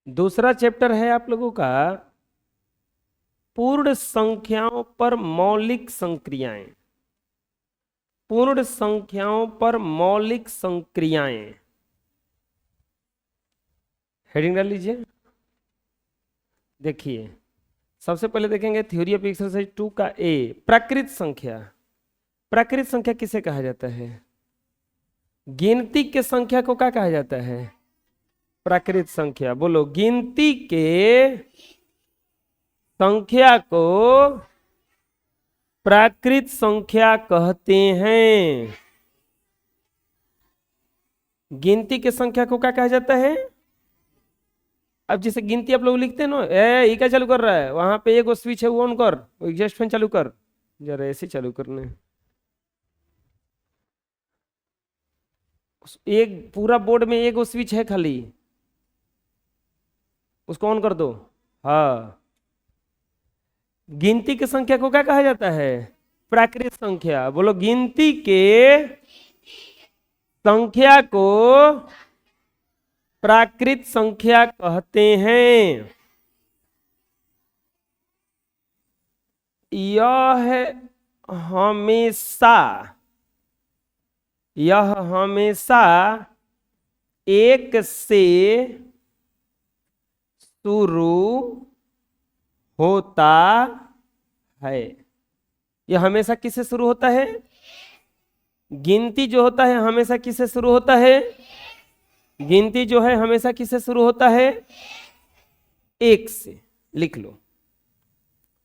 दूसरा चैप्टर है आप लोगों का पूर्ण संख्याओं पर मौलिक संक्रियाएं। पूर्ण संख्याओं पर मौलिक संक्रियाएं, हेडिंग डाल लीजिए। देखिए, सबसे पहले देखेंगे थ्योरी ऑफ एक्सरसाइज 2 का ए, प्राकृत संख्या। प्राकृत संख्या किसे कहा जाता है? गिनती के संख्या को क्या कहा जाता है? प्राकृत संख्या। बोलो, गिनती के संख्या को प्राकृत संख्या कहते हैं। गिनती के संख्या को क्या कहा जाता है? अब जैसे गिनती आप लोग लिखते हैं ना, ये क्या चालू कर रहा है? वहां पे एक स्विच है, वो ऑन कर, वो एग्जॉस्ट फैन चालू कर, जरा ऐसे चालू करने। एक पूरा बोर्ड में एक स्विच है खाली, उसको ऑन कर दो। हाँ, गिनती की संख्या को क्या कहा जाता है? प्राकृत संख्या। बोलो, गिनती के संख्या को प्राकृत संख्या कहते हैं। हमेशा यह हमेशा एक से शुरू होता है। यह हमेशा किससे शुरू होता है? गिनती जो होता है हमेशा किससे शुरू होता है? गिनती जो है हमेशा किससे शुरू होता है? एक से। लिख लो।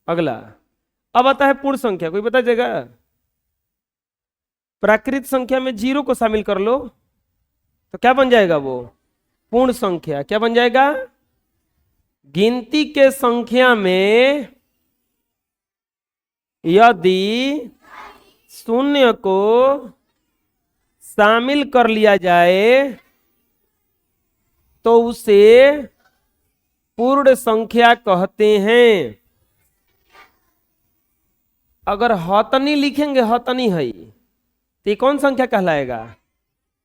अगला, अब आता है पूर्ण संख्या। कोई बता देगा? प्राकृत संख्या में जीरो को शामिल कर लो तो क्या बन जाएगा? वो पूर्ण संख्या। क्या बन जाएगा? गिनती के संख्या में यदि शून्य को शामिल कर लिया जाए तो उसे पूर्ण संख्या कहते हैं। अगर हतनी लिखेंगे, हतनी है, तो कौन संख्या कहलाएगा?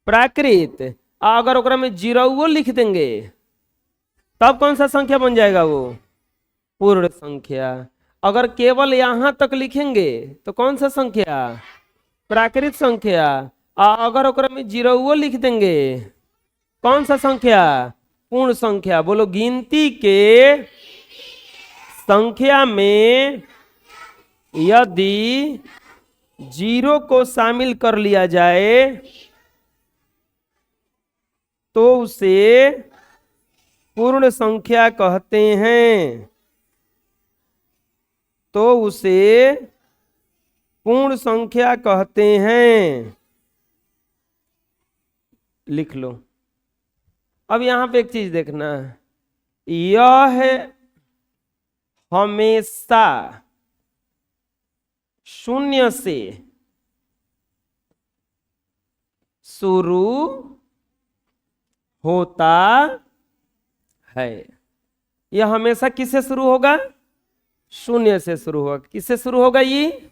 प्राकृत। अगर ओकरा में जीरो लिख देंगे तब कौन सा संख्या बन जाएगा? वो पूर्ण संख्या। अगर केवल यहां तक लिखेंगे तो कौन सा संख्या? प्राकृत संख्या। अगर ओकरा में जीरो लिख देंगे कौन सा संख्या? पूर्ण संख्या। बोलो, गिनती के संख्या में यदि जीरो को शामिल कर लिया जाए तो उसे पूर्ण संख्या कहते हैं। तो उसे पूर्ण संख्या कहते हैं। लिख लो। अब यहां पे एक चीज देखना, यह हमेशा शून्य से शुरू होता है। यह हमेशा किससे शुरू होगा? शून्य से शुरू होगा। किससे शुरू होगा? ये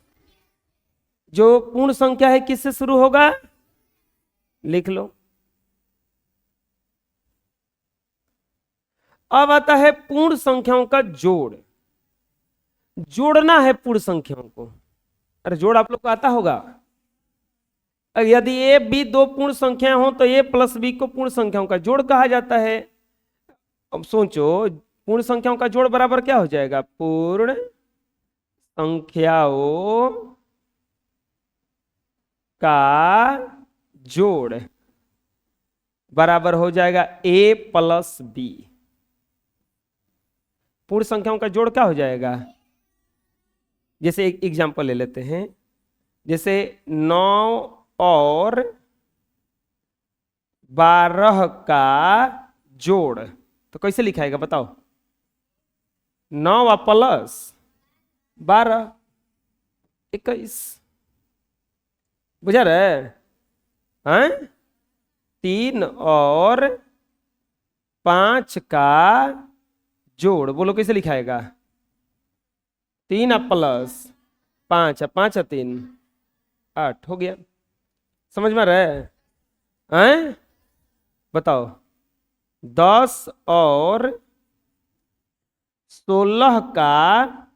जो पूर्ण संख्या है किससे शुरू होगा? लिख लो। अब आता है पूर्ण संख्याओं का जोड़। जोड़ना है पूर्ण संख्याओं को। अरे जोड़ आप लोग को आता होगा। यदि ए बी दो पूर्ण संख्याएं हो तो ए प्लस बी को पूर्ण संख्याओं का जोड़ कहा जाता है। अब सोचो, पूर्ण संख्याओं का जोड़ बराबर क्या हो जाएगा? पूर्ण संख्याओं का जोड़ बराबर हो जाएगा ए प्लस बी। पूर्ण संख्याओं का जोड़ क्या हो जाएगा? जैसे एक एग्जांपल ले लेते हैं, जैसे 9 और 12 का जोड़ तो कैसे लिखाएगा बताओ? 9 प्लस 12, 21। बुझा रहे हैं? 3 और 5 का जोड़ बोलो कैसे लिखाएगा? 3 प्लस 5, 5 3 8 हो गया। समझ में रहे हैं? बताओ, 10 और 16 का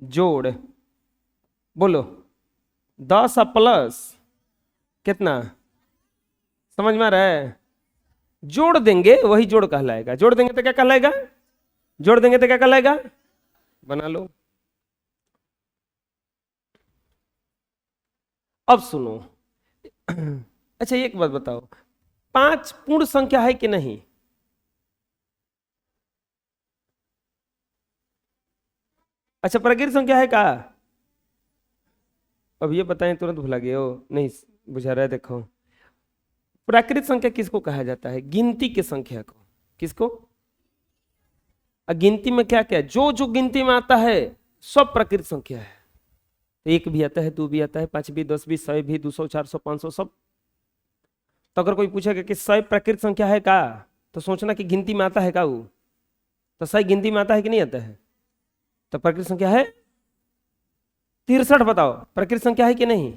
जोड़, बोलो 10 प्लस कितना, समझ में आ रहा है? जोड़ देंगे वही जोड़ कहलाएगा। जोड़ देंगे तो क्या कहलाएगा? जोड़ देंगे तो क्या कहलाएगा? बना लो। अब सुनो, अच्छा एक बात बताओ, 5 पूर्ण संख्या है कि नहीं? अच्छा प्राकृतिक संख्या है का? अब ये बताएं, तुरंत भुला गए हो, नहीं बुझा रहा है। देखो प्राकृतिक संख्या किसको कहा जाता है? गिनती की संख्या को। किसको? गिनती में क्या क्या, जो जो गिनती में आता है सब प्राकृतिक संख्या है। एक भी आता है, 2 भी आता है, 5 भी, 10 भी, 100 भी, 200, 400, 500 सब। तो अगर कोई पूछेगा कि 100 प्राकृतिक संख्या है का, तो सोचना कि गिनती में आता है का वो। तो 100 गिनती में आता है कि नहीं आता है? तो प्राकृतिक संख्या है। 63 बताओ प्राकृतिक संख्या है कि नहीं?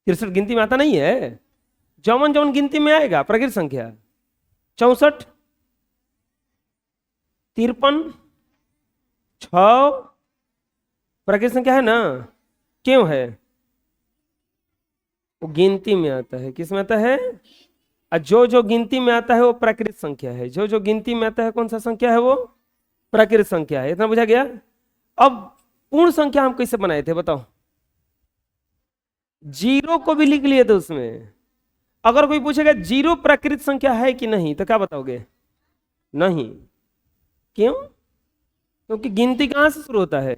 63 गिनती में आता नहीं है। जौन जौन गिनती में आएगा प्राकृतिक संख्या। 64, 53, 6 प्राकृतिक संख्या है ना? क्यों है? वो गिनती में आता है। किस में आता है? जो जो गिनती में आता है वो प्राकृतिक संख्या है। जो जो गिनती में आता है कौन सा संख्या है? वो प्राकृतिक संख्या है। इतना बुझा गया? अब पूर्ण संख्या हम कैसे बनाए थे बताओ? जीरो को भी लिख लिए थे उसमें। अगर कोई पूछेगा जीरो प्राकृतिक संख्या है कि नहीं, तो क्या बताओगे? नहीं। क्यों? क्योंकि गिनती कहां से शुरू होता है?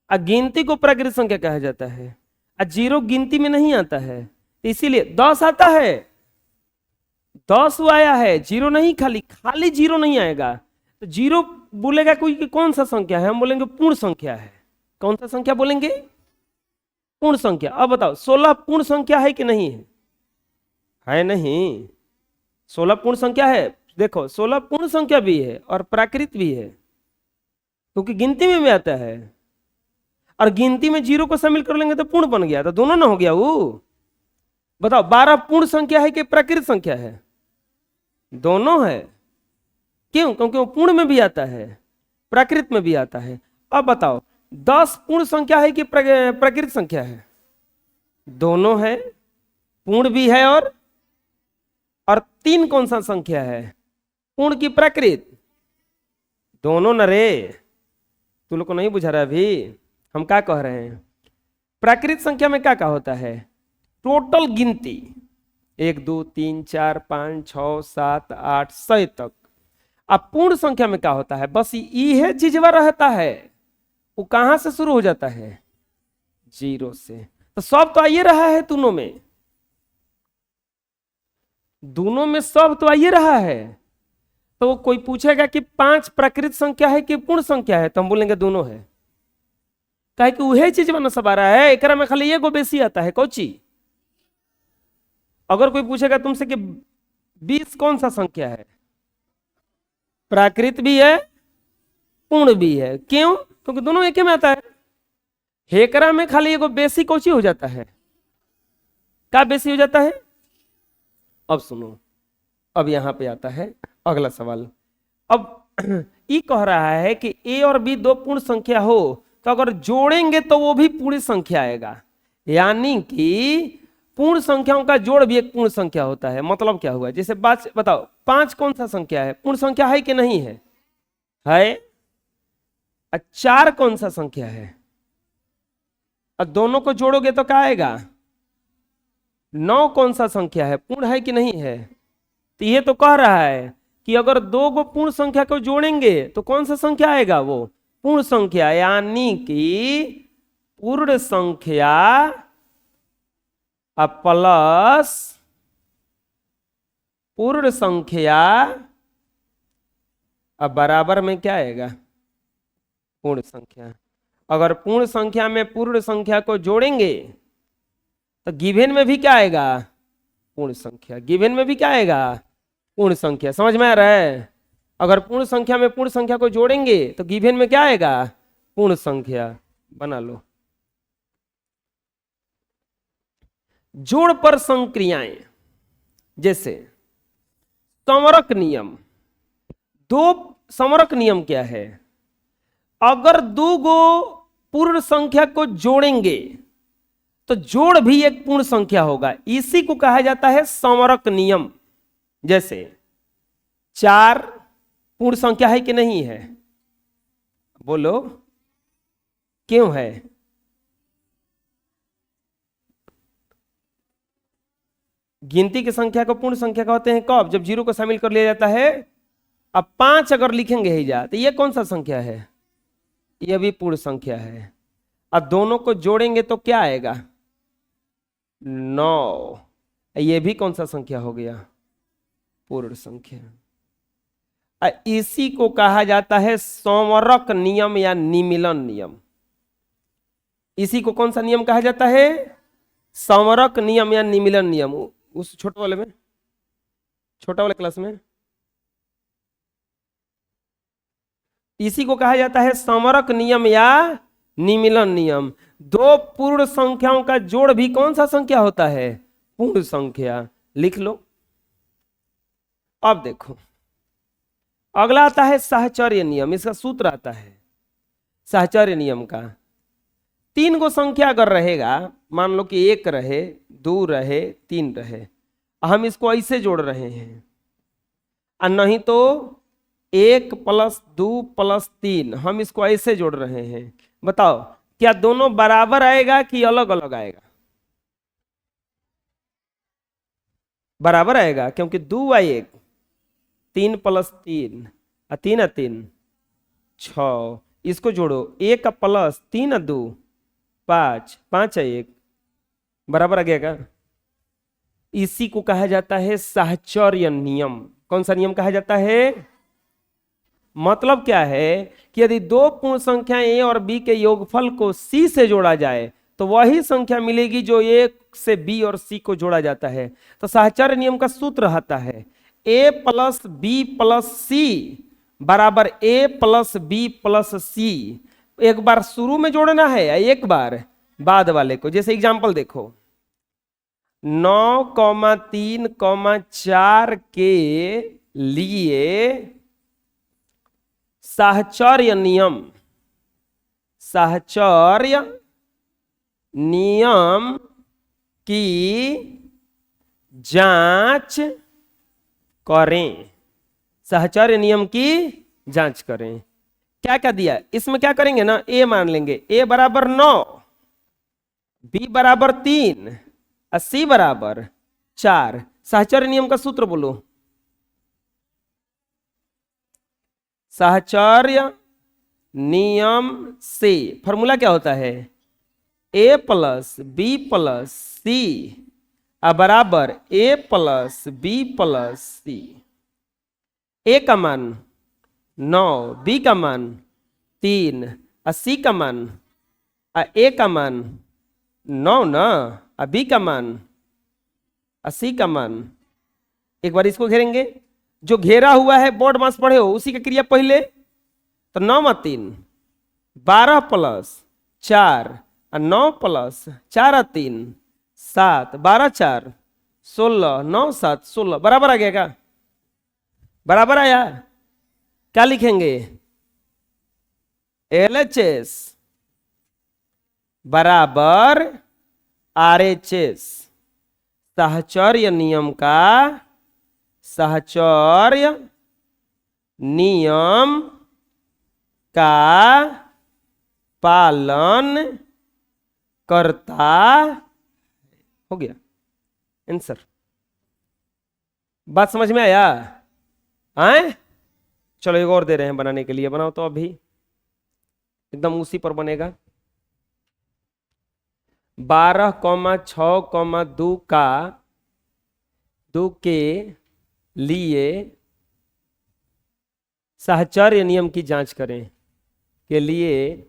गिनती को प्राकृतिक संख्या कहा जाता है। जीरो गिनती में नहीं आता है, इसीलिए 10 आता है। 10 आया है, जीरो नहीं। खाली खाली जीरो नहीं आएगा। तो जीरो बोलेगा कोई कि कौन सा संख्या है? हम बोलेंगे पूर्ण संख्या है। कौन सा संख्या बोलेंगे? पूर्ण संख्या। अब बताओ 16 पूर्ण संख्या है कि नहीं है? है नहीं। 16 पूर्ण संख्या है। देखो 16 पूर्ण संख्या भी है और प्राकृत भी है, क्योंकि गिनती में भी आता है। और गिनती में जीरो को शामिल कर लेंगे तो पूर्ण बन गया, तो दोनों ना हो गया वो। बताओ 12 पूर्ण संख्या है कि प्राकृत संख्या है? दोनों है। क्यों? क्योंकि वो पूर्ण में भी आता है, प्राकृत में भी आता है। अब बताओ 10 पूर्ण संख्या है कि प्राकृत संख्या है? दोनों है, पूर्ण भी है और 3 कौन सा संख्या है? पूर्ण की प्राकृत? दोनों न रे। तू लोग को नहीं बुझा रहा अभी हम क्या कह रहे हैं? प्राकृत संख्या में क्या क्या होता है? टोटल गिनती 1 2 3 4 5 6 7 8 100 तक। अब पूर्ण संख्या में क्या होता है? बस ये चीजवा रहता है। वो कहां से शुरू हो जाता है? जीरो से। तो सब तो आइए रहा है दोनों में। दोनों में सब तो आइए रहा है। तो कोई पूछेगा कि 5 प्राकृत संख्या है कि पूर्ण संख्या है, तो हम बोलेंगे दोनों है। काहे कि वही चीज बना सब आ रहा है। एकरा में खाली एगो बेसी आता है। कौची? अगर कोई पूछेगा तुमसे कि 20 कौन सा संख्या है? प्राकृत भी है, पूर्ण भी है। क्यों? क्योंकि दोनों एक ही में आता है। हेकरा में खाली एगो बेसी कौची हो जाता है? क्या बेसी हो जाता है? अब सुनो, अब यहां पे आता है अगला सवाल। अब ये कह रहा है कि ए और बी 2 पूर्ण संख्या हो, तो अगर जोड़ेंगे तो वो भी पूर्ण संख्या आएगा। यानी कि पूर्ण संख्याओं का जोड़ भी एक पूर्ण संख्या होता है। मतलब क्या हुआ? जैसे बात बताओ 5 कौन सा संख्या है? पूर्ण संख्या है कि नहीं है? है। 4 कौन सा संख्या है? और दोनों को जोड़ोगे तो क्या आएगा? 9 कौन सा संख्या है? पूर्ण है कि नहीं है? तो ये तो कह रहा है कि अगर 2 को पूर्ण संख्या को जोड़ेंगे तो कौन सा संख्या आएगा? वो पूर्ण संख्या। यानी कि पूर्ण संख्या प्लस पूर्ण संख्या अब बराबर में क्या आएगा? पूर्ण संख्या। अगर पूर्ण संख्या में पूर्ण संख्या को जोड़ेंगे तो गिवन में भी क्या आएगा? पूर्ण संख्या। गिवन में भी क्या आएगा? पूर्ण संख्या। समझ में आ रहा है? अगर पूर्ण संख्या में पूर्ण संख्या को जोड़ेंगे तो गिवन में क्या आएगा? पूर्ण संख्या। बना लो। जोड़ पर संक्रियाएं, जैसे संवरक नियम। 2 समरक नियम क्या है? अगर दो गो पूर्ण संख्या को जोड़ेंगे तो जोड़ भी एक पूर्ण संख्या होगा, इसी को कहा जाता है समरक नियम। जैसे 4 पूर्ण संख्या है कि नहीं है? बोलो, क्यों है? गिनती की संख्या को पूर्ण संख्या कहते हैं कब? जब 0 को शामिल कर लिया जाता है। अब 5 अगर लिखेंगे ही जा तो ये कौन सा संख्या है? ये भी पूर्ण संख्या है। अब दोनों को जोड़ेंगे तो क्या आएगा? 9। ये भी कौन सा संख्या हो गया? पूर्ण संख्या। इसी को कहा जाता है समरक नियम या निमीलन नियम। इसी को कौन सा नियम कहा जाता है? समरक नियम या निमीलन नियम। उस छोटे वाले में, छोटा वाले क्लास में इसी को कहा जाता है समरक नियम या निमीलन नियम। दो पूर्ण संख्याओं का जोड़ भी कौन सा संख्या होता है? पूर्ण संख्या। लिख लो। अब देखो, अगला आता है साहचर्य नियम। इसका सूत्र आता है साहचर्य नियम का। 3 गो संख्या अगर रहेगा, मान लो कि 1 रहे, 2 रहे, 3 रहे, हम इसको ऐसे जोड़ रहे हैं, और नहीं तो 1 + 2 + 3 हम इसको ऐसे जोड़ रहे हैं। बताओ, क्या दोनों बराबर आएगा कि अलग अलग आएगा? बराबर आएगा, क्योंकि 2 × 1 3 + 3 और 3 × 3 6। इसको जोड़ो, 1 + 3 × 2 5, 5 × 1 बराबर आ गया। इसी को कहा जाता है साहचर्य नियम। कौन सा नियम कहा जाता है? मतलब क्या है कि यदि दो पूर्ण संख्याएं ए और बी के योगफल को सी से जोड़ा जाए तो वही संख्या मिलेगी जो ए से बी और सी को जोड़ा जाता है। तो साहचर्य नियम का सूत्र आता है a + b + c बराबर a + b + c। एक बार शुरू में जोड़ना है या एक बार बाद वाले को? जैसे एग्जांपल देखो, 9, 3, 4 के लिए साहचर्य नियम, साहचर्य नियम की जांच करें। साहचर्य नियम की जांच करें। क्या क्या दिया इसमें? क्या करेंगे ना, ए मान लेंगे, a बराबर 9, b बराबर 3 और c बराबर 4। साहचर्य नियम का सूत्र बोलो। साहचर्य नियम से फॉर्मूला क्या होता है? a + b + c बराबर a + b + c। a का मान 9, b का मान 3 और c का मान, a का मान 9 ना, और b का मान और c का मान। एक बार इसको घेरेंगे, जो घेरा हुआ है बोर्ड मास पढ़े हो उसी का क्रिया पहले। तो 9 × 3 12 + 4 और 9 + 4 और 3 7, 12 × 4 16, 9 × 7 16 बराबर आ गया क्या? बराबर आया। क्या लिखेंगे? LHS बराबर RHS। साहचर्य नियम का, साहचर्य नियम का पालन करता हो गया आंसर। बात समझ में आया? आए? चलो एक और दे रहे हैं बनाने के लिए, बनाओ तो अभी एकदम उसी पर बनेगा। 12, 6, 2 का 2 के लिए साहचर्य नियम की जांच करें। के लिए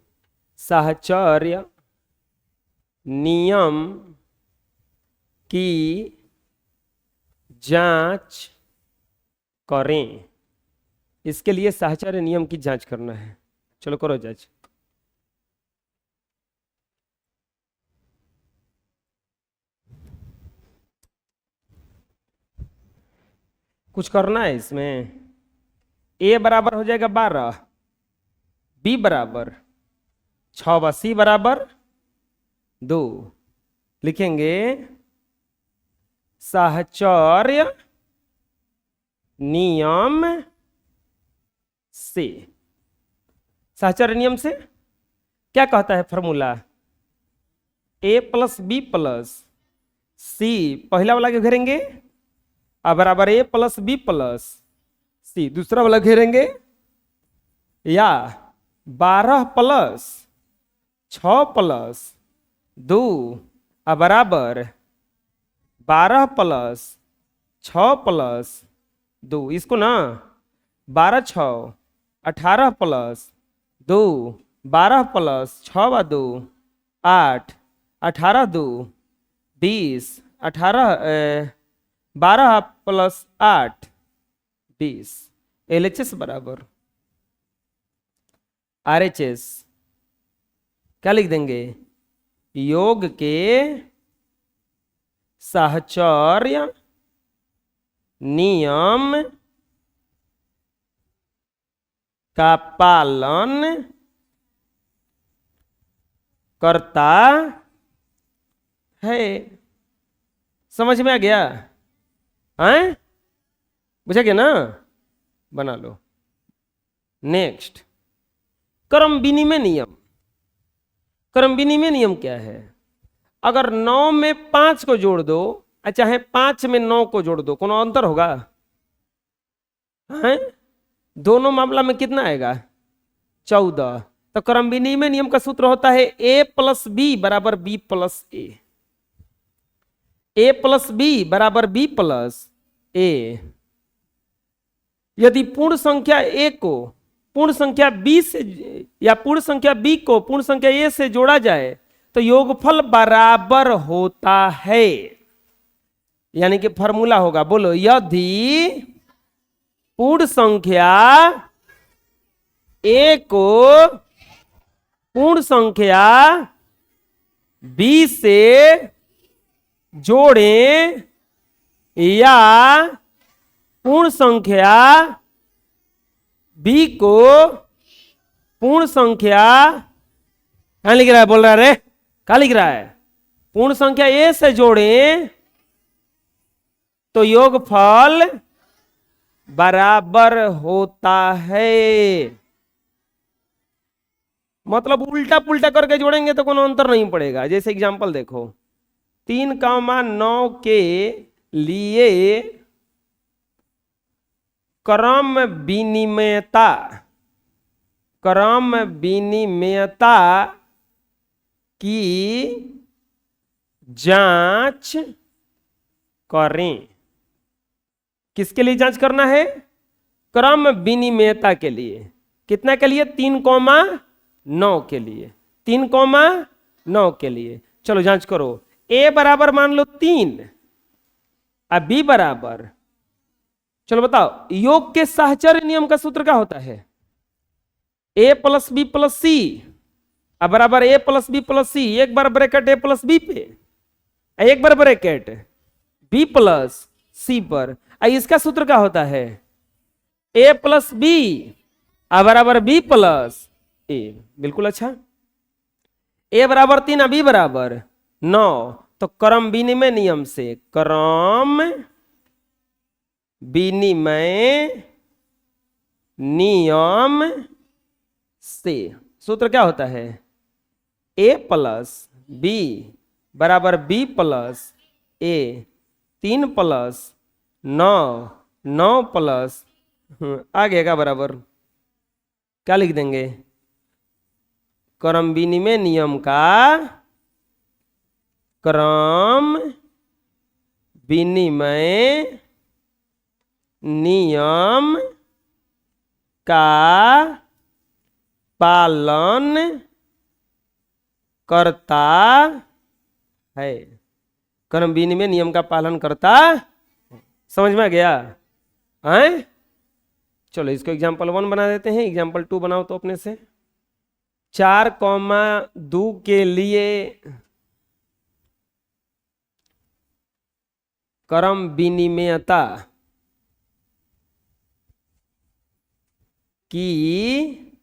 साहचर्य नियम की जांच करें। इसके लिए साहचर्य नियम की जांच करना है। चलो करो जांच। कुछ करना है इसमें? ए बराबर हो जाएगा 12, बी बराबर 6 सी बराबर 2। लिखेंगे साहचर्य नियम से। साहचर्य नियम से क्या कहता है फॉर्मूला? ए प्लस बी प्लस सी, पहला वाला घेरेंगे अब बराबर ए प्लस बी प्लस सी, दूसरा वाला घेरेंगे या 12 प्लस 6 प्लस 2 अब बराबर 12 प्लस 6 प्लस 2। इसको ना 12 6 18 प्लस 2, 12 प्लस 6 व 2 8, 18 2 20, 12 प्लस 8 20। LHS बराबर RHS क्या लिख देंगे? योग के साहचर्य नियम का पालन करता है। समझ में आ गया? हैं? बुझा गया ना? बना लो। नेक्स्ट, क्रम विनिमय नियम। क्रम विनिमय नियम क्या है? अगर 9 में 5 को जोड़ दो चाहे 5 में 9 को जोड़ दो, कोनो अंतर होगा? हैं? दोनों मामला में कितना आएगा? 14। तो क्रम विनिमय नियम का सूत्र होता है ए प्लस बी बराबर बी प्लस ए। ए प्लस बी बराबर बी प्लस ए। यदि पूर्ण संख्या ए को पूर्ण संख्या बी से या पूर्ण संख्या बी को पूर्ण संख्या ए से जोड़ा जाए तो योगफल बराबर होता है। यानी कि फॉर्मूला होगा, बोलो, यदि पूर्ण संख्या ए को पूर्ण संख्या बी से जोड़ें या पूर्ण संख्या बी को पूर्ण संख्या, क्या लिख रहा है? बोल रहा है रे, क्या लिख रहा है? पूर्ण संख्या ए से जोड़ें तो योगफल बराबर होता है। मतलब उल्टा पुल्टा करके जोड़ेंगे तो कोनो अंतर नहीं पड़ेगा। जैसे एग्जांपल देखो, 3,9 के लिए क्रम विनिमयता की जांच करें। किसके लिए जांच करना है? क्रम विनिमयता के लिए। कितना के लिए? 3,9 के लिए। 3,9 के लिए। चलो जांच करो। ए बराबर मान लो 3 और बी बराबर, चलो बताओ, योग के साहचर्य नियम का सूत्र क्या होता है? ए प्लस बी प्लस सी अब बराबर ए प्लस बी प्लस सी। एक बार ब्रैकेट ए प्लस बी पे, एक बार ब्रैकेट बी प्लस सी पर। इसका सूत्र क्या होता है? ए प्लस बी अब बराबर बी प्लस ए। बिल्कुल अच्छा। ए बराबर 3 और बी बराबर 9। तो क्रम विनिमय नियम से, क्रम विनिमय नियम से सूत्र क्या होता है? ए प्लस बी बराबर बी प्लस ए। 3 प्लस 9, 9 प्लस आगे का बराबर क्या लिख देंगे? क्रम विनिमय नियम का, क्रम विनिमय नियम का पालन करता है। क्रम विनिमय नियम का पालन करता। समझ में आ गया? हैं? चलो इसको एग्जाम्पल 1 बना देते हैं। एग्जाम्पल 2 बनाओ तो अपने से। 4,2 के लिए क्रम विनिमयता की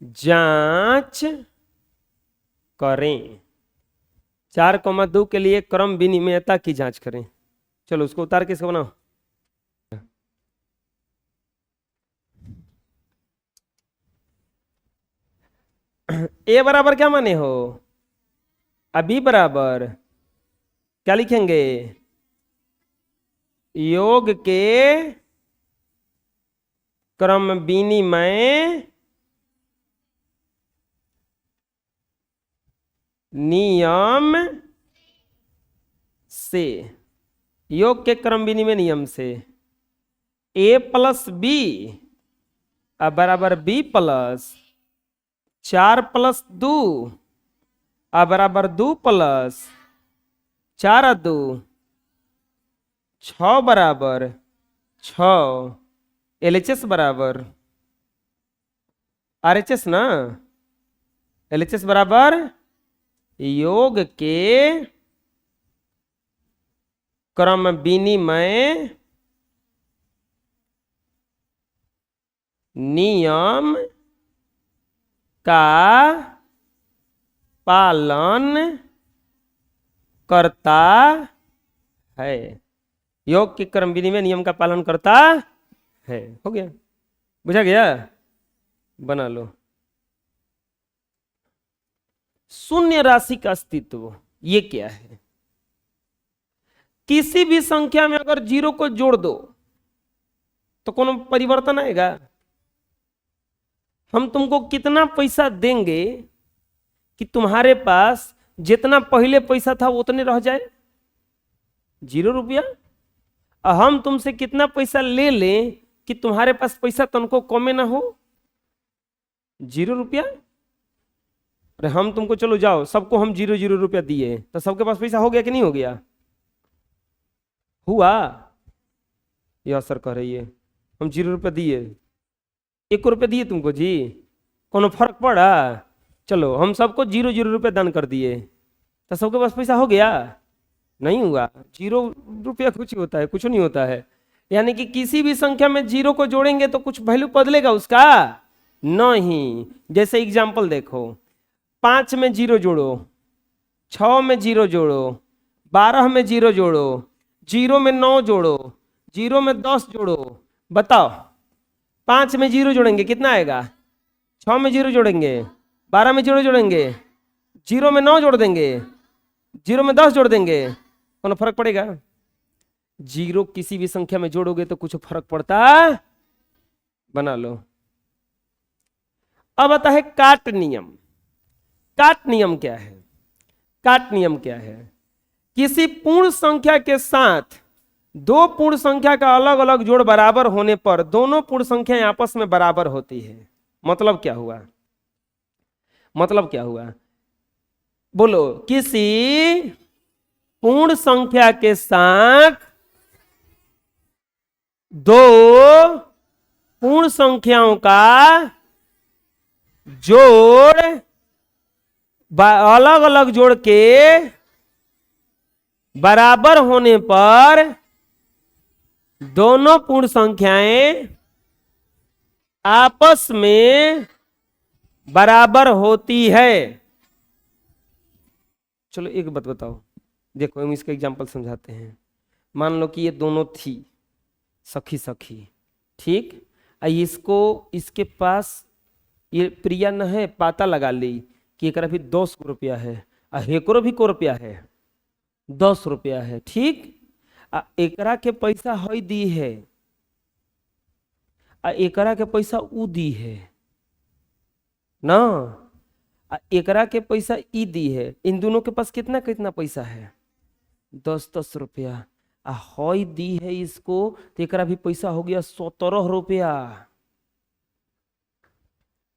जांच करें। 4,2 के लिए क्रम विनिमयता की जांच करें। चलो उसको उतार के इसको बनाओ। ए बराबर क्या माने हो? अभी बराबर क्या लिखेंगे? योग के क्रम विनिमय नियम से। योग के क्रम विनिमय नियम से a प्लस बी बराबर b प्लस 4 प्लस 2 बराबर 2 प्लस 4 2 6 बराबर 6। LHS बराबर RHS ना। LHS बराबर योग के क्रम विनिमय नियम का पालन करता है। योग के क्रम विनिमय नियम का पालन करता है। हो गया, बुझा गया? बना लो। शून्य राशि का अस्तित्व ये क्या है? किसी भी संख्या में अगर 0 को जोड़ दो तो कौन परिवर्तन आएगा? हम तुमको कितना पैसा देंगे कि तुम्हारे पास जितना पहले पैसा था उतने रह जाए? 0 रुपया। और हम तुमसे कितना पैसा ले लें कि तुम्हारे पास पैसा तुमको कमे ना हो? 0 रुपया। अरे हम तुमको चलो जाओ सबको हम 0 रुपया दिए तो सबके पास पैसा हो गया कि नहीं हो गया? हुआ? यह सर कह रही है हम 0 रुपया दिए, 1 रुपया दिए तुमको जी, कोनो फर्क पड़ा? चलो हम सबको 0 रुपया दान कर दिए तो सबके पास पैसा हो गया? नहीं हुआ। 0 रुपया कुछ होता है? कुछ नहीं होता है। यानी कि किसी भी संख्या में 0 को जोड़ेंगे तो कुछ वैल्यू बदलेगा उसका? नहीं। जैसे एग्जाम्पल देखो, 5 में 0 जोड़ो, 6 में 0 जोड़ो, 12 में 0 जोड़ो, 0 में 9 जोड़ो, 0 में 10 जोड़ो। बताओ 5 में 0 जोड़ेंगे कितना आएगा? 6 में 0 जोड़ेंगे, 12 में 0 जोड़ेंगे, 0 में 9 जोड़ देंगे, 0 में 10 जोड़ देंगे, कोनो फर्क पड़ेगा? 0 किसी भी संख्या में जोड़ोगे तो कुछ फर्क पड़ता? बना लो। अब आता है काट नियम। काट नियम क्या है? काट नियम क्या है? किसी पूर्ण संख्या के साथ 2 पूर्ण संख्या का अलग अलग जोड़ बराबर होने पर दोनों पूर्ण संख्याएं आपस में बराबर होती है। मतलब क्या हुआ? मतलब क्या हुआ? बोलो। किसी पूर्ण संख्या के साथ 2 पूर्ण संख्याओं का जोड़ अलग अलग जोड़ के बराबर होने पर दोनों पूर्ण संख्याएं आपस में बराबर होती है। चलो एक बात बताओ, देखो हम इसका एग्जांपल समझाते हैं। मान लो कि ये दोनों थी सखी सखी, ठीक? इसको इसके पास ये प्रिया न है, पता लगा ली कि एक भी 10 रुपया है और एकरो भी को रुपया है, 10 रुपया है, ठीक? एकरा के पैसा हई दी है आ एकरा के पैसा ऊ दी है ना, एकरा के पैसा ई दी है। इन दोनों के पास कितना कितना पैसा है? 10 रुपया। हई दी है इसको तो एकरा भी पैसा हो गया 17 रुपया।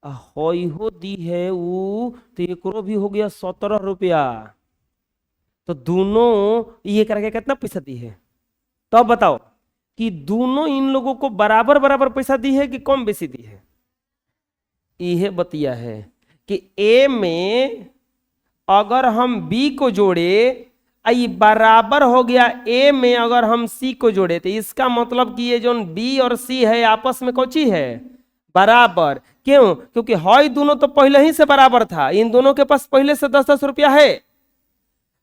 हई हो दी है ऊ तो एकरो भी हो गया 17 रुपया। तो दोनों ये करके कितना पैसा दी है? तो अब बताओ कि दोनों इन लोगों को बराबर बराबर पैसा दी है कि कम बेसी दी है? यह बतिया है कि ए में अगर हम बी को जोड़े ये बराबर हो गया ए में अगर हम सी को जोड़े तो इसका मतलब कि ये जो बी और सी है आपस में कौची है? बराबर। क्यों? क्योंकि हई दोनों तो पहले ही से बराबर था, इन दोनों के पास पहले से 10-10 रुपया है।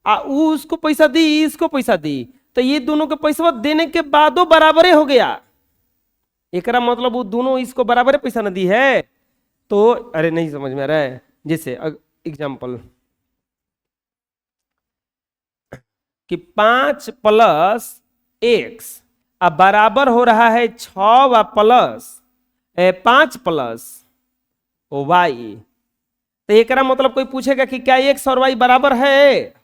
ऊ उसको पैसा दी, इसको पैसा दी, तो ये दोनों के पैसा देने के बादो बराबरे हो गया। एकरा मतलब वो दोनों इसको बराबर पैसा न दी है। तो अरे नहीं समझ में आ रहा है। जैसे एग्जाम्पल कि 5+x अब बराबर हो रहा है 6 व प्लस 5 प्लस वाई। तो एकरा मतलब कोई पूछेगा कि क्या x और y बराबर है।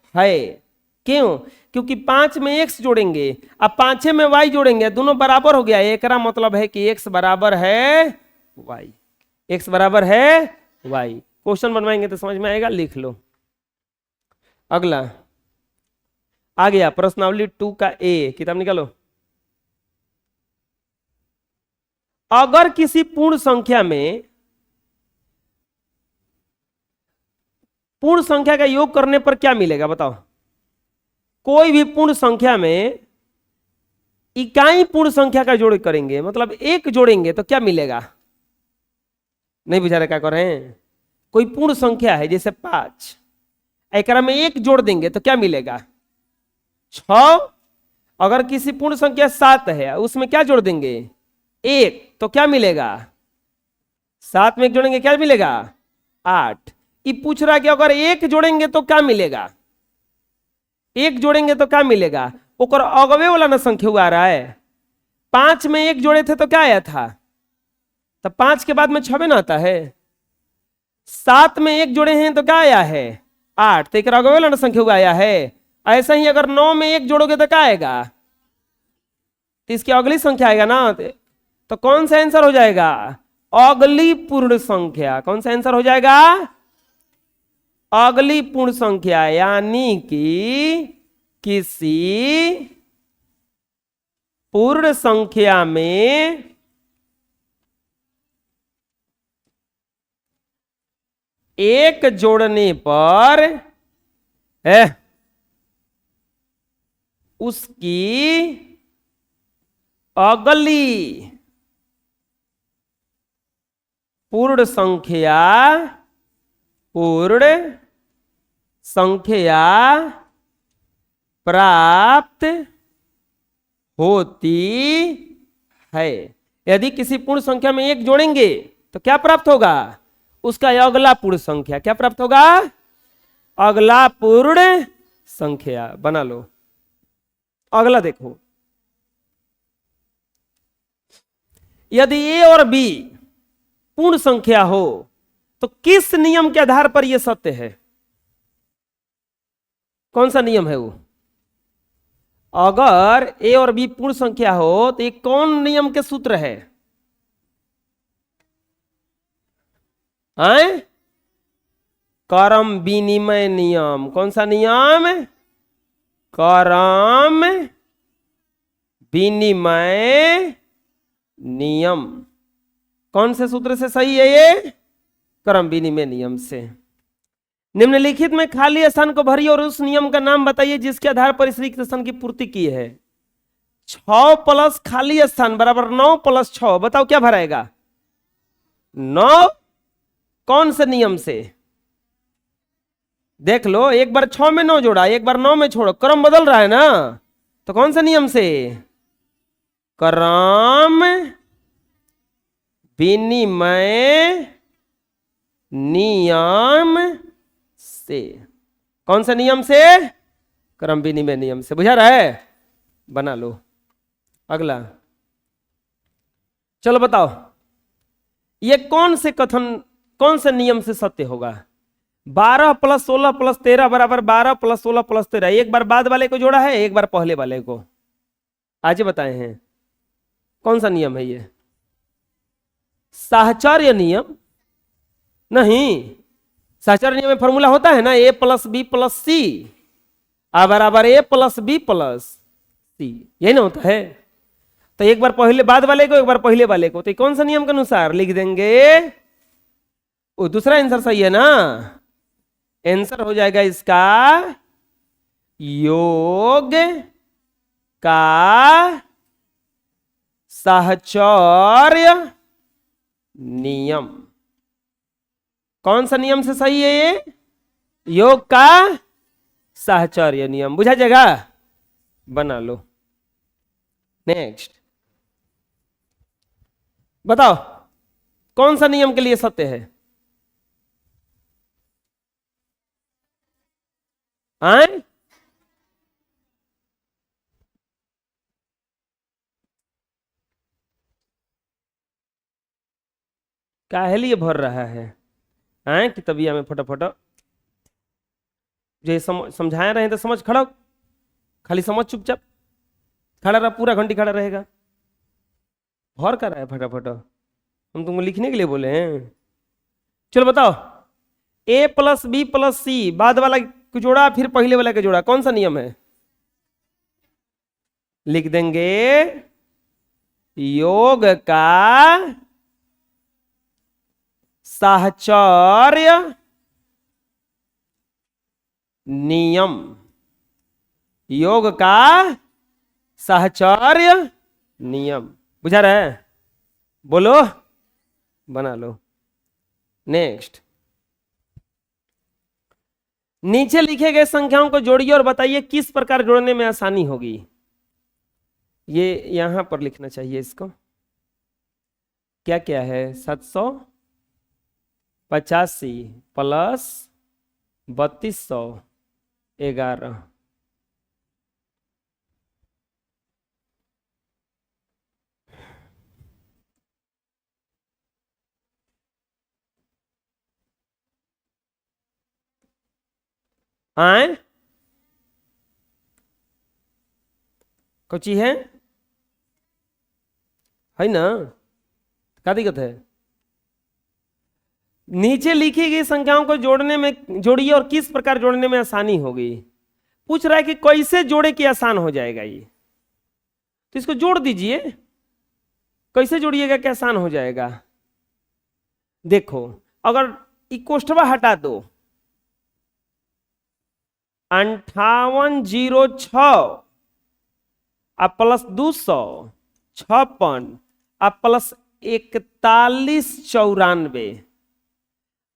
क्यों? क्योंकि 5 में x जोड़ेंगे अब 5 में y जोड़ेंगे, दोनों बराबर हो गया। एकरा मतलब है कि x बराबर है y, x बराबर है y। क्वेश्चन बनवाएंगे तो समझ में आएगा, लिख लो। अगला आ गया प्रश्नावली 2 का ए, किताब निकालो। अगर किसी पूर्ण संख्या में पूर्ण संख्या का योग करने पर क्या मिलेगा बताओ। कोई भी पूर्ण संख्या में इकाई पूर्ण संख्या का जोड़ करेंगे, मतलब एक जोड़ेंगे तो क्या मिलेगा। नहीं बुझा रहे क्या कर रहे हैं। कोई पूर्ण संख्या है जैसे 5, एकरा में एक जोड़ देंगे तो क्या मिलेगा 6। अगर किसी पूर्ण संख्या 7 है उसमें क्या जोड़ देंगे 1, तो क्या मिलेगा 7 में एक जोड़ेंगे क्या मिलेगा 8। ये पूछ रहा है कि अगर एक जोड़ेंगे तो क्या मिलेगा, एक जोड़ेंगे तो क्या मिलेगा। ओकर अगवे वाला ना संख्या आ रहा है। 5 में एक जोड़े थे तो क्या आया था, तो 5 के बाद में 6 ना आता है। 7 में एक जोड़े हैं तो क्या आया है 8, तो एक अगवे वाला ना संख्या आया है। ऐसा ही अगर 9 में एक जोड़ोगे तो क्या आएगा, तो इसकी अगली संख्या आएगा ना। तो कौन सा आंसर हो जाएगा अगली पूर्ण संख्या। कौन सा आंसर हो जाएगा अगली पूर्ण संख्या, यानी कि किसी पूर्ण संख्या में एक जोड़ने पर उसकी अगली पूर्ण संख्या प्राप्त होती है। यदि किसी पूर्ण संख्या में एक जोड़ेंगे तो क्या प्राप्त होगा उसका अगला पूर्ण संख्या। क्या प्राप्त होगा अगला पूर्ण संख्या। बना लो। अगला देखो, यदि ए और बी पूर्ण संख्या हो तो किस नियम के आधार पर यह सत्य है। कौन सा नियम है वो। अगर ए और बी पूर्ण संख्या हो तो ये कौन नियम के सूत्र है आए? करम विनिमय नियम। कौन सा नियम करम विनिमय नियम। कौन से सूत्र से सही है ये करम विनिमय नियम से। निम्नलिखित में खाली स्थान को भरिए और उस नियम का नाम बताइए जिसके आधार पर इस रिक्त स्थान की पूर्ति की है। 6 प्लस खाली स्थान बराबर 9 + 6। बताओ क्या भराएगा 9। कौन से नियम से देख लो। एक बार 6 में 9 जोड़ा, एक बार 9 में छोड़ो, क्रम बदल रहा है ना। तो कौन से नियम से क्रम विनिमय नियम से। कौन सा नियम से क्रम विनिमय नियम से। बुझा रहा है। बना लो। अगला चलो बताओ ये कौन से कथन कौन से नियम से सत्य होगा। 12 + 16 + 13 बराबर 12 + 16 + 13। एक बार बाद वाले को जोड़ा है, एक बार पहले वाले को। आज बताए हैं कौन सा नियम है ये। साहचर्य नियम नहीं। साहचर्य नियम में फॉर्मूला होता है ना a + b + c बराबर a + b + c। यही ना होता है। तो एक बार पहले बाद वाले को, एक बार पहले वाले को। तो कौन सा नियम के अनुसार लिख देंगे वो दूसरा आंसर सही है ना। आंसर हो जाएगा इसका योग का साहचर्य नियम। कौन सा नियम से सही है ये? योग का साहचर्य नियम। बुझा जाएगा, बना लो। नेक्स्ट बताओ कौन सा नियम के लिए सत्य है? आए? काहे लिए भर रहा है? आए कि तबिया में फटाफट जो समझाए रहे तो समझ, खड़ा हो। खाली समझ चुपचाप खड़ा रहा, पूरा घंटी खड़ा रहेगा। भर कर रहा है फटाफट, हम तुमको लिखने के लिए बोले हैं। चलो बताओ, ए प्लस बी प्लस सी बाद वाला को जोड़ा फिर पहले वाला के जोड़ा, कौन सा नियम है? लिख देंगे योग का साहचर्य नियम। योग का साहचर्य नियम। बुझा रहा है? बोलो, बना लो। नेक्स्ट, नीचे लिखे गए संख्याओं को जोड़िए और बताइए किस प्रकार जोड़ने में आसानी होगी। ये यहां पर लिखना चाहिए इसको। क्या क्या है? 785 प्लस 3211। आए? कोची है ना? क्या दिक्कत है? नीचे लिखी गई संख्याओं को जोड़ने में जोड़िए और किस प्रकार जोड़ने में आसानी होगी। पूछ रहा है कि कैसे जोड़े कि आसान हो जाएगा ये, तो इसको जोड़ दीजिए। कैसे जोड़िएगा कि आसान हो जाएगा? देखो, अगर इकोष्टवा हटा दो, 5806 प्लस 256 प्लस 4194।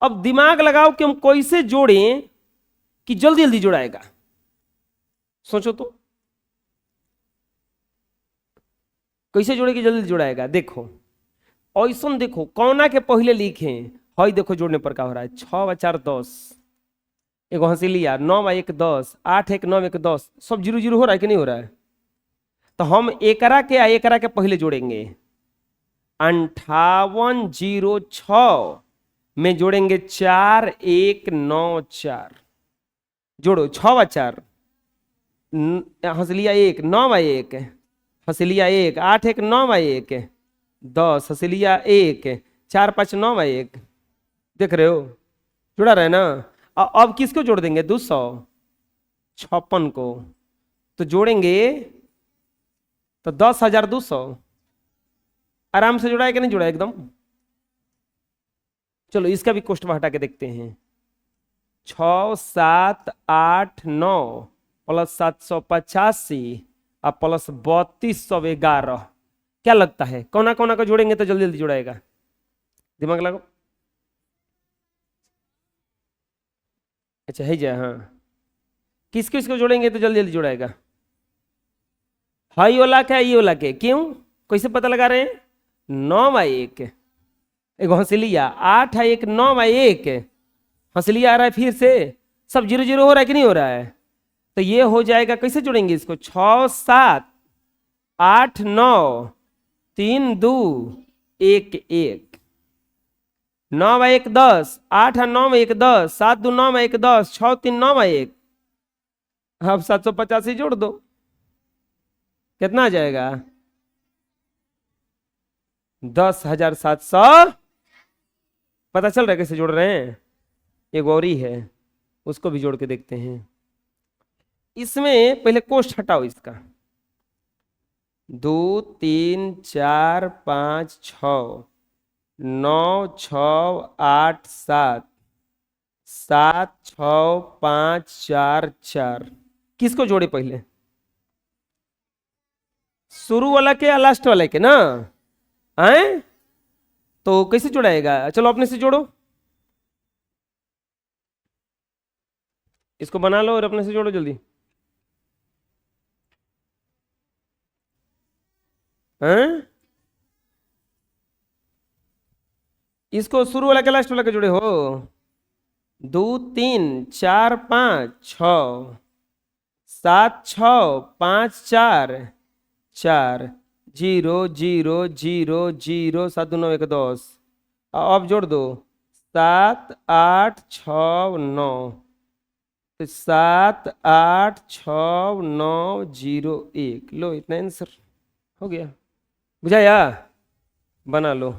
अब दिमाग लगाओ कि हम कैसे जोड़ें कि जल्दी जल्दी जोड़ाएगा। सोचो तो, कैसे जोड़े कि जल्दी जोड़ाएगा। देखो ऐसा, देखो कौना के पहले लिखे हई, देखो जोड़ने पर क्या हो रहा है। 6 व 4 10, एगो हंसी लिया, 9 व 1 10, 8 1 9 1 10, सब 0 0 हो रहा है कि नहीं हो रहा है? तो हम एकरा के पहले जोड़ेंगे। 5806 में जोड़ेंगे 4194। जोड़ो, 6 व 4, हंसलिया 1, 9 व 1, हंसलिया 1, 8 1 9 व 1 10, हंसलिया 1, 4 5 9 व 1। देख रहे हो? जुड़ा रहे ना? अब किसको जोड़ देंगे? 256 को। तो जोड़ेंगे तो 10,200। आराम से जुड़ा है कि नहीं जुड़ा एकदम? चलो इसका भी कोष्टक हटा के देखते हैं। 6 7 8 9 प्लस 785 और प्लस 3211। क्या लगता है कोना कोना को जोड़ेंगे तो जल्दी जल्दी जुड़ाएगा? दिमाग लगाओ। अच्छा है जा, हाँ। किस किस को जोड़ेंगे तो जल्दी जल्दी जुड़ाएगा? हाई वाला क्या, ये वाला के? क्यों, कैसे पता लगा रहे हैं? 9 व 1, एक हंसलिया 8 है 1 9 व 1, हंसलिया आ रहा है फिर से, सब 0 0 हो रहा है कि नहीं हो रहा है? तो ये हो जाएगा। कैसे जोड़ेंगे इसको? 6 7 8 9 3 2 1 1, 9 व 1 10, 8 और 9 व 1 10, 7 2 9 व 1 10, 6 3 9 व 1। अब 785 जोड़ दो, कितना आ जाएगा? 10,700। पता चल रहा है कैसे जोड़ रहे हैं? एक और ही है, उसको भी जोड़ के देखते हैं। इसमें पहले कोष्ठ हटाओ इसका। 2 3 4 5 6 9 6 8 7 7 6 5 4 4। किसको जोड़े पहले? शुरू वाला के या लास्ट वाले के ना? आए? तो कैसे जोड़ाएगा? चलो अपने से जोड़ो, इसको बना लो और अपने से जोड़ो जल्दी। हैं? इसको शुरू वाला के लास्ट वाला के जोड़े हो? 2 3 4 5 6 7 6 5 4 4 0 0 0 0 7 2 9 1 10। अब जोड़ दो 7 8 6 9, 7 8 6 9 0 1। लो इतना आंसर हो गया, बुझाया? बना लो।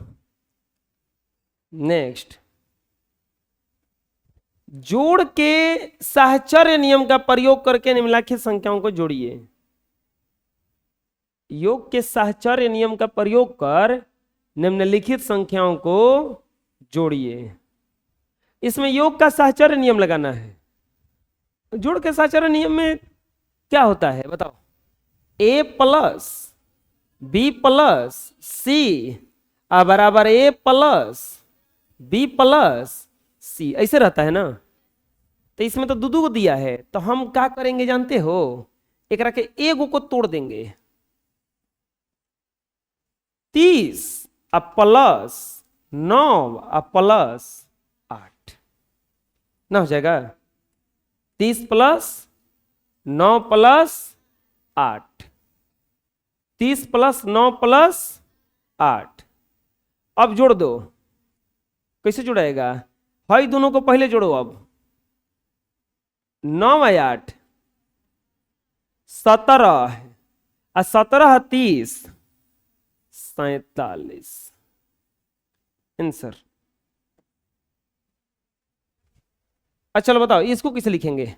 नेक्स्ट, जोड़ के साहचर्य नियम का प्रयोग करके निम्नलिखित संख्याओं को जोड़िए। योग के साहचर्य नियम का प्रयोग कर निम्नलिखित संख्याओं को जोड़िए। इसमें योग का साहचर्य नियम लगाना है। जोड़ के साहचर्य नियम में क्या होता है बताओ? a प्लस बी प्लस सी बराबर a प्लस बी प्लस सी, ऐसे रहता है ना। तो इसमें तो दो को दिया है, तो हम क्या करेंगे जानते हो? एक रखे एगो को तोड़ देंगे। 30 प्लस 9 प्लस 8 ना हो जाएगा? 30 प्लस 9 प्लस 8, 30 प्लस 9 प्लस 8। अब जोड़ दो, कैसे जुड़ाएगा? भाई दोनों को पहले जोड़ो। अब 9 8 17 और 17 30 47 आंसर। अच्छा चलो बताओ इसको कैसे लिखेंगे?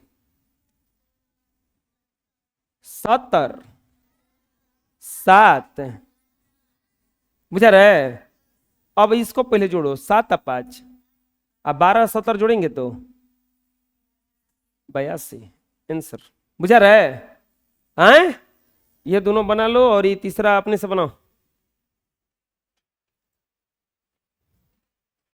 70 7, बुझा रहे? अब इसको पहले जोड़ो 7 और 5, अब 12 70 जोड़ेंगे तो 82 आंसर। बुझा रहे? हैं? ये दोनों बना लो और ये तीसरा अपने से बनाओ।